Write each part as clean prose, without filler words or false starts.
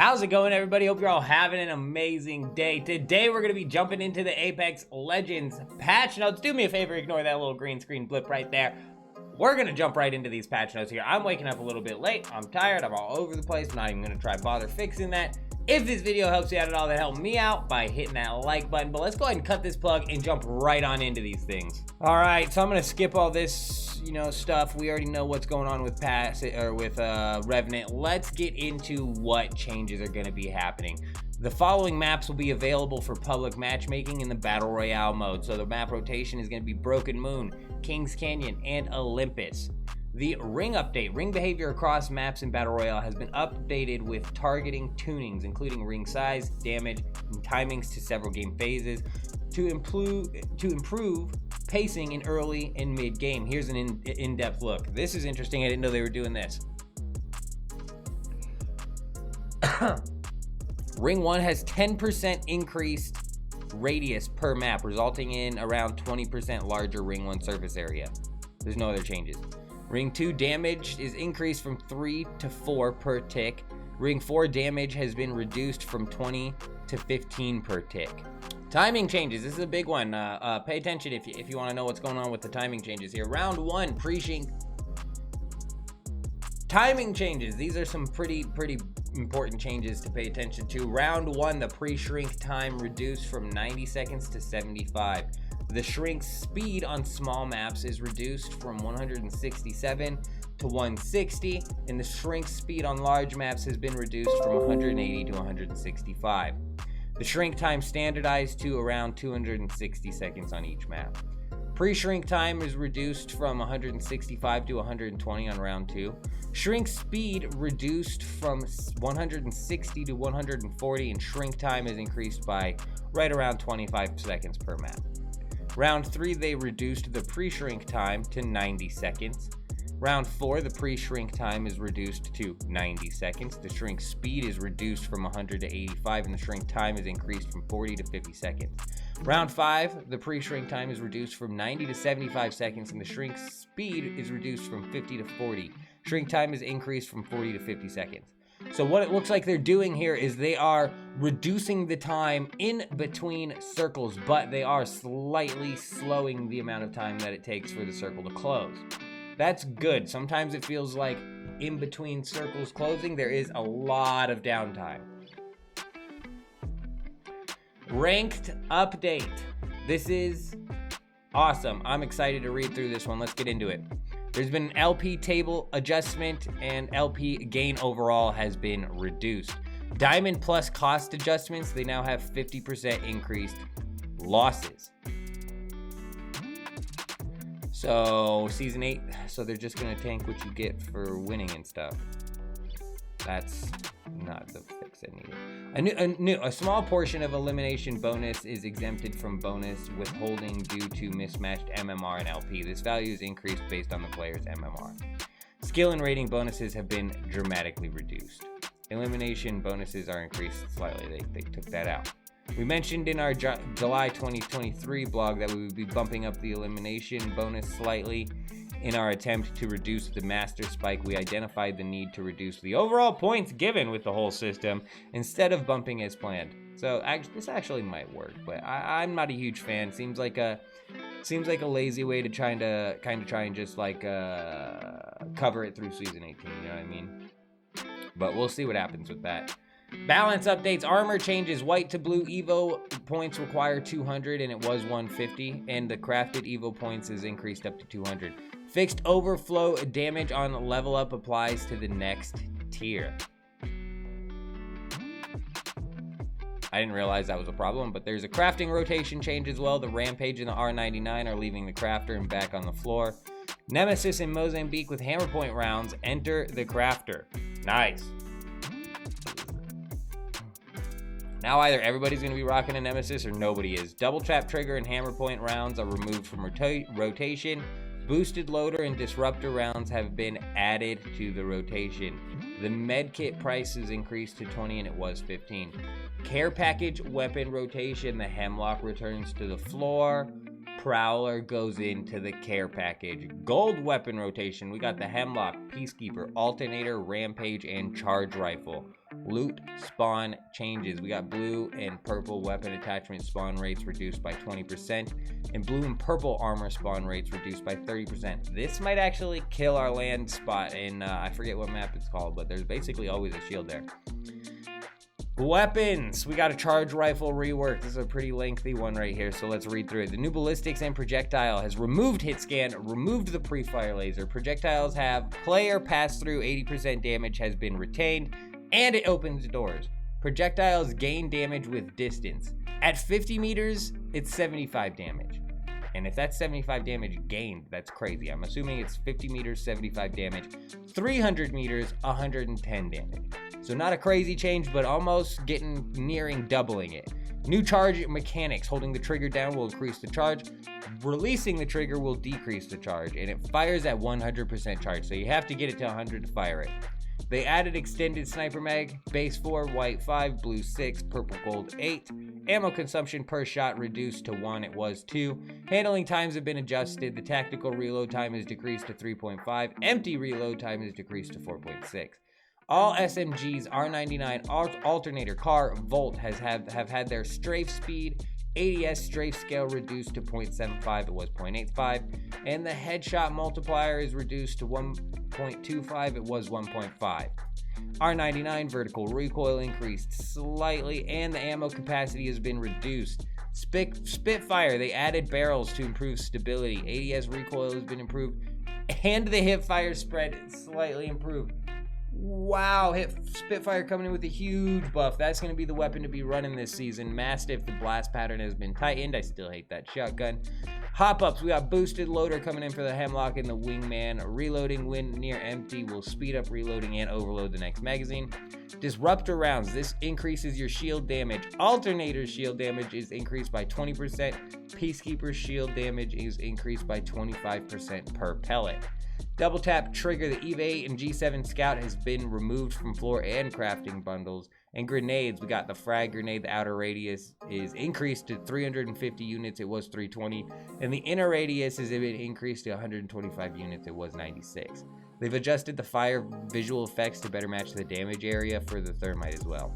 How's it going, everybody? Hope you're all having an amazing day. Today, we're going to be jumping into the Apex Legends patch notes. Do me a favor, ignore that little green screen blip right there. We're going to jump right into these patch notes here. I'm waking up a little bit late. I'm tired. I'm all over the place. I'm not even going to try bother fixing that. If this video helps you out at all, that help me out by hitting that like button. But let's go ahead and cut this plug and jump right on into these things. All right, so I'm going to skip all this, stuff. We already know what's going on with Revenant. Let's get into what changes are going to be happening. The following maps will be available for public matchmaking in the Battle Royale mode. So the map rotation is going to be Broken Moon, Kings Canyon, and Olympus. The ring update. Ring behavior across maps in Battle Royale has been updated with targeting tunings, including ring size, damage, and timings to several game phases to improve pacing in early and mid game. Here's an in-depth look. This is interesting. I didn't know they were doing this. Ring 1 has 10% increased radius per map, resulting in around 20% larger Ring 1 surface area. There's no other changes. Ring 2 damage is increased from 3 to 4 per tick. Ring 4 damage has been reduced from 20 to 15 per tick. Timing changes. This is a big one. Pay attention if you want to know what's going on with the timing changes here. Round 1, pre-shrink. Timing changes. These are some pretty important changes to pay attention to. Round 1, the pre-shrink time reduced from 90 seconds to 75. The shrink speed on small maps is reduced from 167 to 160, and the shrink speed on large maps has been reduced from 180 to 165. The shrink time standardized to around 260 seconds on each map. Pre-shrink time is reduced from 165 to 120 on round 2. Shrink speed reduced from 160 to 140, and shrink time is increased by right around 25 seconds per map. Round 3, they reduced the pre-shrink time to 90 seconds. Round 4, the pre-shrink time is reduced to 90 seconds. The shrink speed is reduced from 100 to 85, and the shrink time is increased from 40 to 50 seconds. Round 5, the pre-shrink time is reduced from 90 to 75 seconds, and the shrink speed is reduced from 50 to 40. Shrink time is increased from 40 to 50 seconds. So what it looks like they're doing here is they are reducing the time in between circles, but they are slightly slowing the amount of time that it takes for the circle to close. That's good. Sometimes it feels like in between circles closing, there is a lot of downtime. Ranked update. This is awesome. I'm excited to read through this one. Let's get into it. There's been an LP table adjustment, and LP gain overall has been reduced. Diamond plus cost adjustments, they now have 50% increased losses. So Season 8, so they're just going to tank what you get for winning and stuff. That's not the fix I needed. A small portion of elimination bonus is exempted from bonus withholding due to mismatched MMR and LP. This value is increased based on the player's MMR. Skill and rating bonuses have been dramatically reduced. Elimination bonuses are increased slightly. They took that out. We mentioned in our July 2023 blog that we would be bumping up the elimination bonus slightly. In our attempt to reduce the master spike, we identified the need to reduce the overall points given with the whole system instead of bumping as planned. So this actually might work, but I'm not a huge fan. Seems like a lazy way to try and just like cover it through season 18. You know what I mean? But we'll see what happens with that. Balance updates. Armor changes. White to blue Evo points require 200, and it was 150, and the crafted Evo points is increased up to 200. Fixed overflow damage on level up applies to the next tier. I didn't realize that was a problem, but there's a crafting rotation change as well. The Rampage and the R99 are leaving the crafter and back on the floor. Nemesis and Mozambique with hammer point rounds enter the crafter. Nice. Now either everybody's going to be rocking a Nemesis or nobody is. Double trap trigger and hammer point rounds are removed from rotation. Boosted loader and disruptor rounds have been added to the rotation. The medkit price is increased to 20 and it was 15. Care package weapon rotation, the Hemlock returns to the floor. Prowler goes into the care package. Gold weapon rotation, we got the Hemlock, Peacekeeper, Alternator, Rampage, and Charge Rifle. Loot spawn changes. We got blue and purple weapon attachment spawn rates reduced by 20%, and blue and purple armor spawn rates reduced by 30%. This might actually kill our land spot in, I forget what map it's called, but there's basically always a shield there. Weapons. We got a charge rifle rework. This is a pretty lengthy one right here, so let's read through it. The new ballistics and projectile has removed hit scan, removed the pre-fire laser. Projectiles have player pass through 80% damage has been retained, and it opens doors. Projectiles gain damage with distance. At 50 meters, it's 75 damage. And if that's 75 damage gained, that's crazy. I'm assuming it's 50 meters, 75 damage. 300 meters, 110 damage. So not a crazy change, but almost nearing doubling it. New charge mechanics. Holding the trigger down will increase the charge. Releasing the trigger will decrease the charge. And it fires at 100% charge. So you have to get it to 100 to fire it. They added extended sniper mag, base 4, white 5, blue 6, purple gold 8. Ammo consumption per shot reduced to 1, it was 2. Handling times have been adjusted. The tactical reload time is decreased to 3.5. Empty reload time is decreased to 4.6. All SMGs, R99, alternator, car, Volt have had their strafe speed, ADS strafe scale reduced to 0.75, it was 0.85, and the headshot multiplier is reduced to 1.25, it was 1.5. R99 vertical recoil increased slightly, and the ammo capacity has been reduced. Spitfire, they added barrels to improve stability. ADS recoil has been improved, and the hipfire spread slightly improved. Wow, Spitfire coming in with a huge buff. That's going to be the weapon to be running this season. Mastiff, the blast pattern has been tightened. I still hate that shotgun. Hop-ups, we got boosted loader coming in for the Hemlock and the Wingman. Reloading when near empty will speed up reloading and overload the next magazine. Disruptor rounds, this increases your shield damage. Alternator shield damage is increased by 20%. Peacekeeper shield damage is increased by 25% per pellet. Double tap trigger, the EVE 8 and G7 Scout has been removed from floor and crafting bundles. And grenades, we got the frag grenade, the outer radius is increased to 350 units, it was 320. And the inner radius has been increased to 125 units, it was 96. They've adjusted the fire visual effects to better match the damage area for the thermite as well.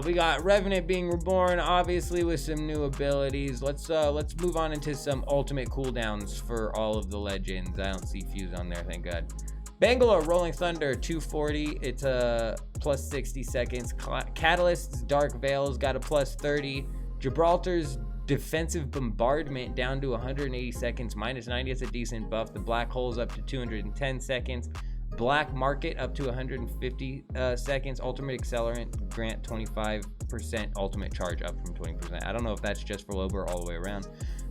We got Revenant being reborn, obviously with some new abilities. Let's move on into some ultimate cooldowns for all of the legends. I don't see Fuse on there, thank God. Bangalore Rolling Thunder 240, it's a plus 60 seconds. Catalyst's Dark Veils got a plus 30. Gibraltar's Defensive Bombardment down to 180 seconds, minus 90, it's a decent buff. The Black Hole's up to 210 seconds. Black Market up to 150 seconds. Ultimate Accelerant grant 25% ultimate charge up from 20%. I don't know if that's just for Loba or all the way around.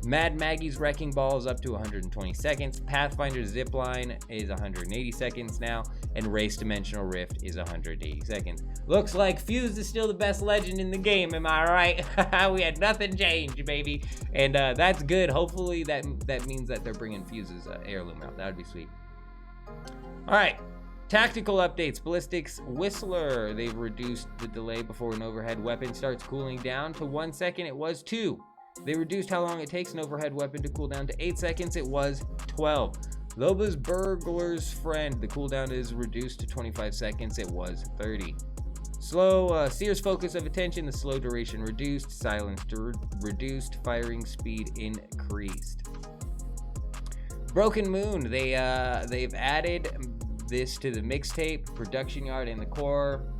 Mad Maggie's Wrecking Ball is up to 120 seconds. Pathfinder's Zipline is 180 seconds now. And Race Dimensional Rift is 180 seconds. Looks like Fuse is still the best legend in the game, am I right? We had nothing change, baby. And that's good. Hopefully that means that they're bringing Fuse's heirloom out. That would be sweet. All right, tactical updates. Ballistics Whistler, they've reduced the delay before an overhead weapon starts cooling down to 1 second. It was 2. They reduced how long it takes an overhead weapon to cool down to 8 seconds. It was 12. Loba's Burglar's Friend, the cooldown is reduced to 25 seconds. It was 30. Seer's Focus of Attention, the slow duration reduced. Silence reduced. Firing speed increased. Broken Moon, they've added this to the mixtape, production yard, and the core.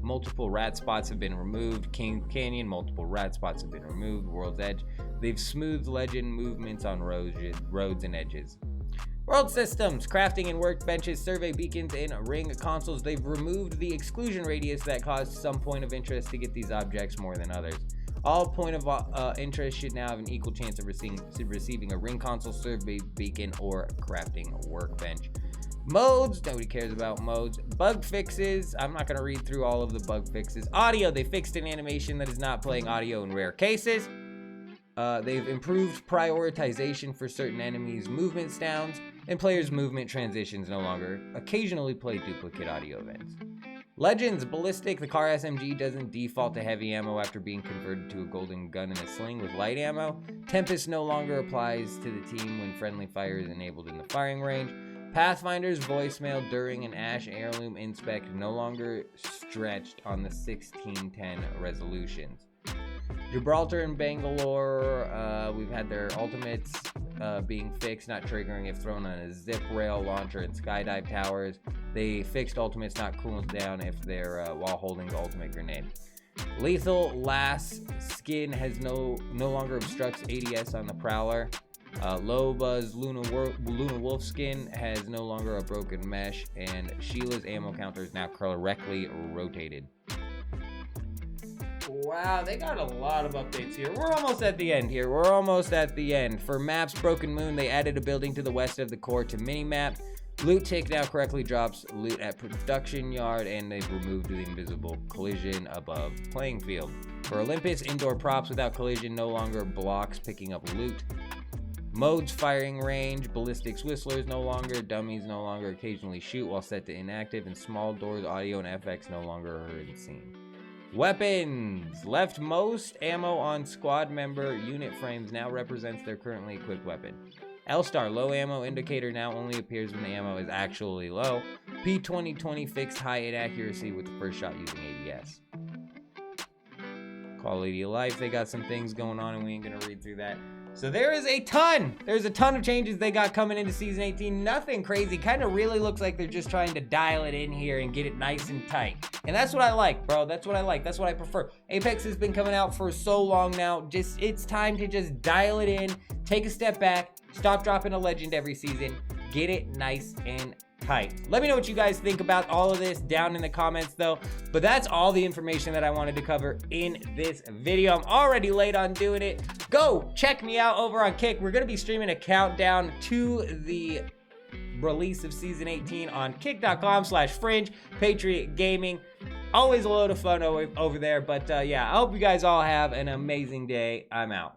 Multiple rat spots have been removed. King Canyon, multiple rat spots have been removed. World's Edge, they've smoothed legend movements on roads and edges. World Systems, crafting and workbenches, survey beacons, and ring consoles. They've removed the exclusion radius that caused some point of interest to get these objects more than others. All point of interest should now have an equal chance of receiving a ring console, survey beacon, or crafting workbench. Modes, nobody cares about modes. Bug fixes, I'm not going to read through all of the bug fixes. Audio, they fixed an animation that is not playing audio in rare cases. They've improved prioritization for certain enemies' movement sounds, and players' movement transitions no longer occasionally play duplicate audio events. Legends Ballistic, the car SMG doesn't default to heavy ammo after being converted to a golden gun and a sling with light ammo. Tempest no longer applies to the team when friendly fire is enabled in the firing range. Pathfinder's voicemail during an Ash Heirloom Inspect no longer stretched on the 1610 resolutions. Gibraltar and Bangalore, we've had their ultimates being fixed, not triggering if thrown on a zip rail launcher and skydive towers. They fixed ultimates not cooling down if they're while holding the ultimate grenade. Lethal Lass skin has no longer obstructs ADS on the Prowler. Loba's Luna Wolf skin has no longer a broken mesh, and Sheila's ammo counter is now correctly rotated. Wow, they got a lot of updates here. We're almost at the end. For maps, Broken Moon, they added a building to the west of the core to minimap. Loot Tick now correctly drops loot at production yard, and they've removed the invisible collision above playing field. For Olympus, indoor props without collision no longer blocks picking up loot. Modes firing range, ballistics whistlers no longer, dummies no longer occasionally shoot while set to inactive, and small doors audio and FX no longer heard and seen. Weapons! Leftmost ammo on squad member unit frames now represents their currently equipped weapon. L-Star low ammo indicator now only appears when the ammo is actually low. P2020 fixed high inaccuracy with the first shot using ABS. Quality of life, they got some things going on and we ain't gonna read through that. So there's a ton of changes they got coming into season 18. Nothing crazy, kind of really looks like they're just trying to dial it in here and get it nice and tight. And that's what I like, bro. That's what I like. That's what I prefer. Apex has been coming out for so long now. It's time to just dial it in, take a step back, stop dropping a legend every season, get it nice and tight. Let me know what you guys think about all of this down in the comments though. But that's all the information that I wanted to cover in this video. I'm already late on doing it. Go check me out over on Kick. We're gonna be streaming a countdown to the release of season 18 on kick.com/Fringe-Patriot-Gaming. Always a load of fun over there. But yeah, I hope you guys all have an amazing day. I'm out.